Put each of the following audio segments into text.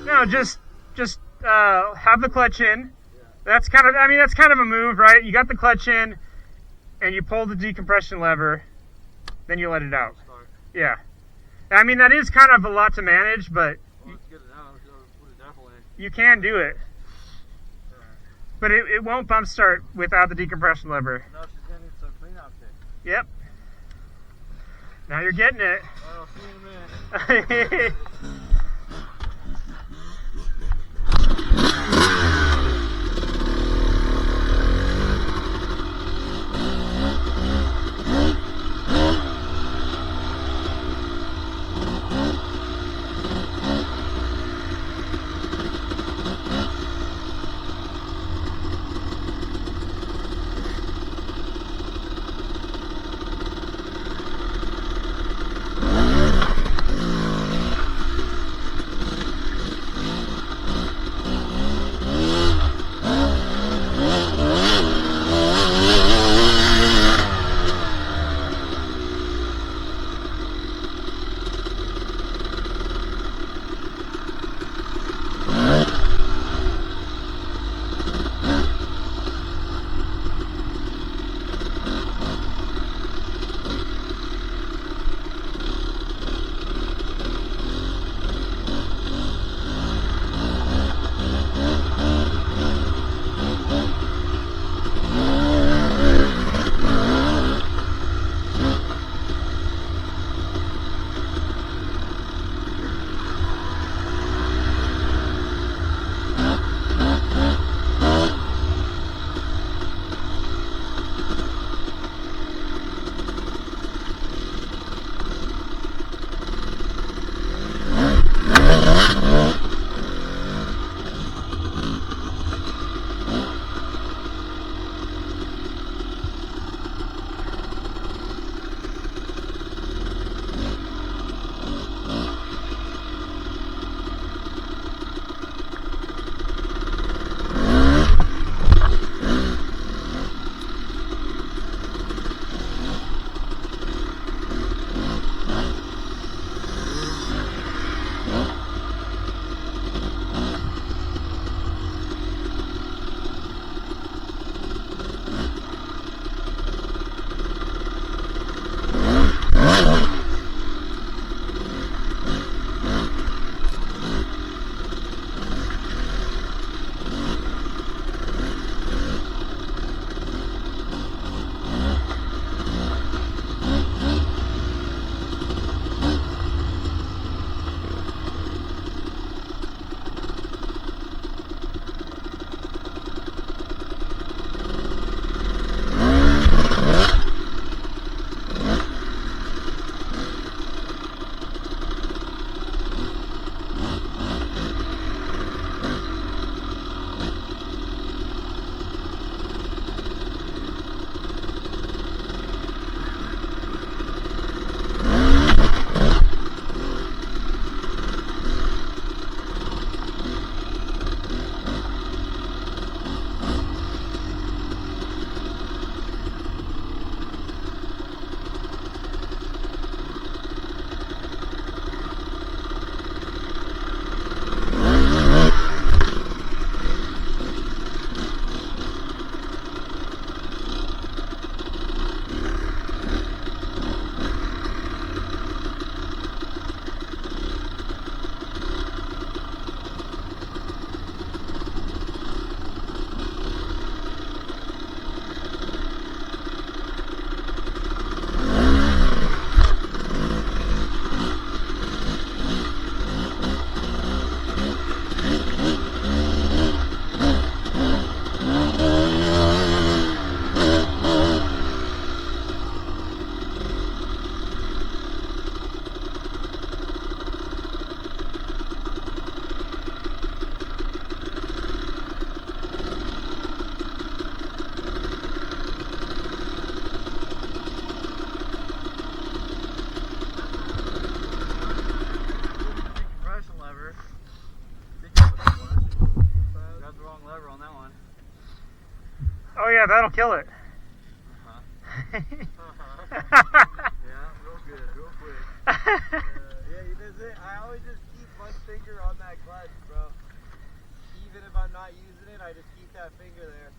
No, just have the clutch in. That's kind of, I mean, that's kind of a move, right? You got the clutch in, and you pull the decompression lever, then you let it out. Yeah. I mean, that is kind of a lot to manage, but you can do it. But it won't bump start without the decompression lever. No, she's gonna need some cleanup kit. Yep. Now you're getting it. I'll see you in a minute. Oh yeah, that'll kill it. Yeah, real good, real quick. Yeah, that's it. I always just keep one finger on that clutch, bro. Even if I'm not using it, I just keep that finger there.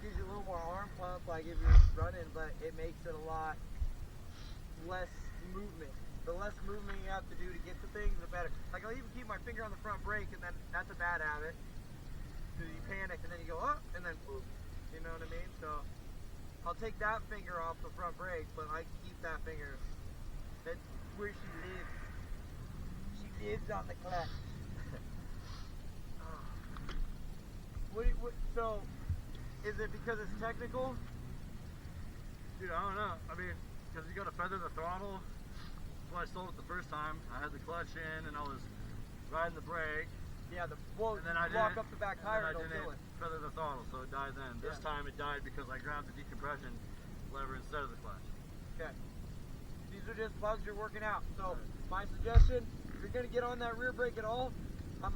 Gives you a little more arm pump, like if you're running, but it makes it a lot less movement. The less movement you have to do to get to things, the better. Like I'll even keep my finger on the front brake, and then that's a bad habit. So you panic, and then you go up, and then boom. You know what I mean? So I'll take that finger off the front brake, but I keep that finger. That's where she lives. She lives on the clutch. So, is it because it's technical? Dude, I don't know. I mean, because you got to feather the throttle. That's why I sold it the first time. I had the clutch in, and I was riding the brake. Yeah, and then I lock didn't, up the back tire and I it'll didn't kill it. feather the throttle, so it died then. This time it died because I grabbed the decompression lever instead of the clutch. Okay. These are just bugs you're working out. So my suggestion, if you're gonna get on that rear brake at all, I'm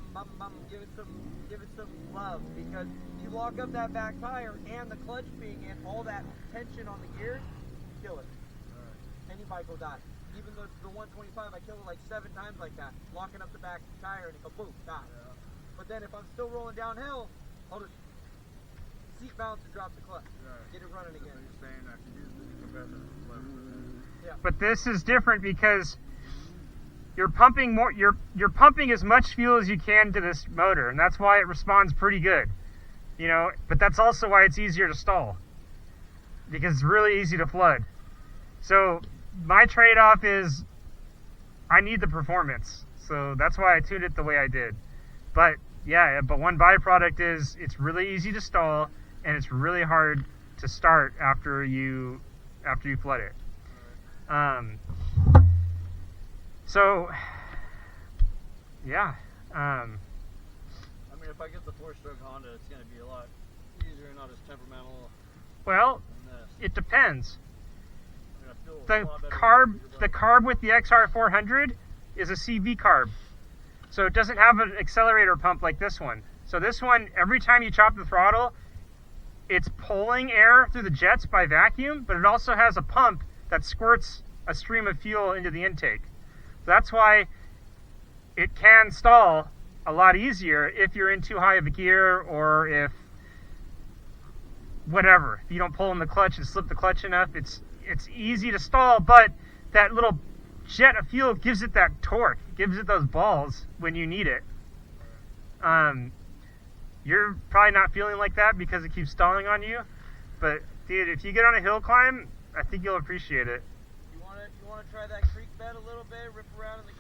giving some love, because you lock up that back tire and the clutch being in, all that tension on the gears, kill it. Any bike will die. Even the 125, I killed it like 7 times like that, locking up the back tire and it go boom, die. Yeah. But then if I'm still rolling downhill, I'll just seat balance and drop the clutch. Right. Get it running again. You're saying I should use the decompression lever. Yeah. But this is different because you're pumping more. You're pumping as much fuel as you can to this motor, and that's why it responds pretty good. You know, but that's also why it's easier to stall, because it's really easy to flood. So my trade-off is I need the performance, so that's why I tuned it the way I did. But yeah, but one byproduct is it's really easy to stall, and it's really hard to start after you flood it. So yeah. I mean, if I get the 4-stroke Honda, it's going to be a lot easier and not as temperamental. Well, than this. it depends. I mean, I feel a The lot better carb with the XR400 is a CV carb, so it doesn't have an accelerator pump like this one. So this one, every time you chop the throttle, it's pulling air through the jets by vacuum, but it also has a pump that squirts a stream of fuel into the intake. So that's why it can stall a lot easier if you're in too high of a gear, or if whatever, if you don't pull in the clutch and slip the clutch enough. It's easy to stall, but that little jet of fuel gives it that torque, gives it those balls when you need it. You're probably not feeling like that because it keeps stalling on you, but dude, if you get on a hill climb, I think you'll appreciate it. You wanna try that creek bed a little bit, rip around in the